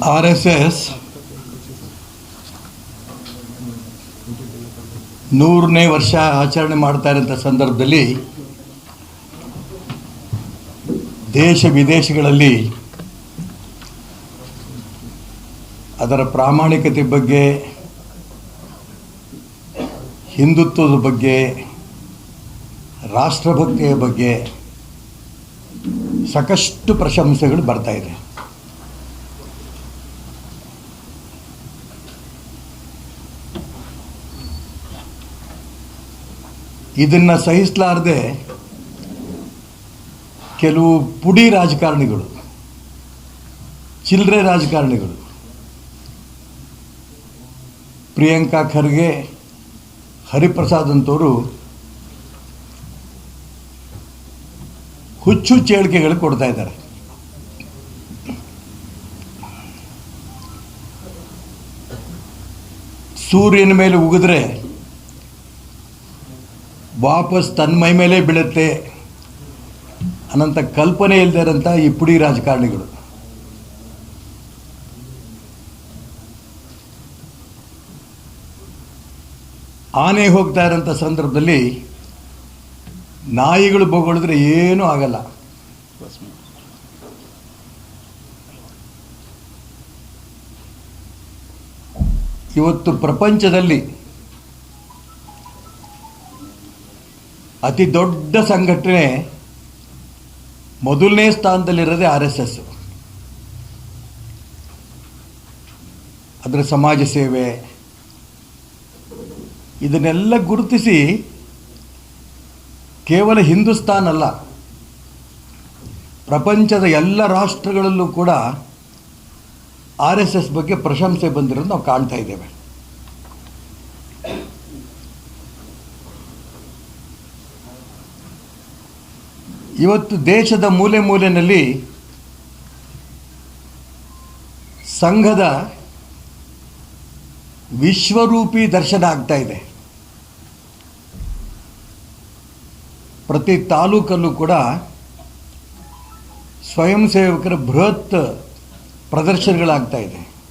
RSS 100ನೇ ವರ್ಷ ಆಚರಣೆ ಮಾಡ್ತಾ ಇರೋಂಥ ಸಂದರ್ಭದಲ್ಲಿ ದೇಶ ವಿದೇಶಗಳಲ್ಲಿ ಅದರ ಪ್ರಾಮಾಣಿಕತೆ ಬಗ್ಗೆ, ಹಿಂದುತ್ವದ ಬಗ್ಗೆ, ರಾಷ್ಟ್ರಭಕ್ತಿಯ ಬಗ್ಗೆ ಸಾಕಷ್ಟು ಪ್ರಶಂಸೆಗಳು ಬರ್ತಾ ಇದೆ. ಇದನ್ನು ಸಹಿಸಲಾರದೆ ಕೆಲವು ಪುಡಿ ರಾಜಕಾರಣಿಗಳು, ಚಿಲ್ಲರೆ ರಾಜಕಾರಣಿಗಳು, ಪ್ರಿಯಾಂಕಾ ಖರ್ಗೆ, ಹರಿಪ್ರಸಾದ್ ಅಂತವರು ಹುಚ್ಚು ಹೇಳಿಕೆಗಳು ಕೊಡ್ತಾ ಇದ್ದಾರೆ. ಸೂರ್ಯನ ಮೇಲೆ ಉಗಿದ್ರೆ ವಾಪಸ್ ತನ್ನ ಮೈ ಮೇಲೆ ಬೀಳುತ್ತೆ ಅನ್ನೋಂಥ ಕಲ್ಪನೆ ಇಲ್ಲದೆ ಇರೋಂಥ ಈ ಪುಡಿ ರಾಜಕಾರಣಿಗಳು. ಆನೆ ಹೋಗ್ತಾ ಇರೋಂಥ ಸಂದರ್ಭದಲ್ಲಿ ನಾಯಿಗಳು ಬೊಗಳಿದ್ರೆ ಏನೂ ಆಗಲ್ಲ. ಇವತ್ತು ಪ್ರಪಂಚದಲ್ಲಿ ಅತಿ ದೊಡ್ಡ ಸಂಘಟನೆ ಮೊದಲನೇ ಸ್ಥಾನದಲ್ಲಿರೋದೇ RSS. ಅದರ ಸಮಾಜ ಸೇವೆ ಇದನ್ನೆಲ್ಲ ಗುರುತಿಸಿ ಕೇವಲ ಹಿಂದೂಸ್ತಾನ್ ಅಲ್ಲ, ಪ್ರಪಂಚದ ಎಲ್ಲ ರಾಷ್ಟ್ರಗಳಲ್ಲೂ ಕೂಡ RSS ಬಗ್ಗೆ ಪ್ರಶಂಸೆ ಬಂದಿರೋದು ನಾವು ಕಾಣ್ತಾ ಇದ್ದೇವೆ. ಇವತ್ತು ದೇಶದ ಮೂಲೆ ಮೂಲೆಯಲ್ಲಿ ಸಂಘದ ವಿಶ್ವರೂಪಿ ದರ್ಶನ ಆಗ್ತಾ ಇದೆ. ಪ್ರತಿ ತಾಲೂಕಲ್ಲೂ ಕೂಡ ಸ್ವಯಂ ಸೇವಕರ ಬೃಹತ್ ಪ್ರದರ್ಶನಗಳಾಗ್ತಾ ಇದೆ.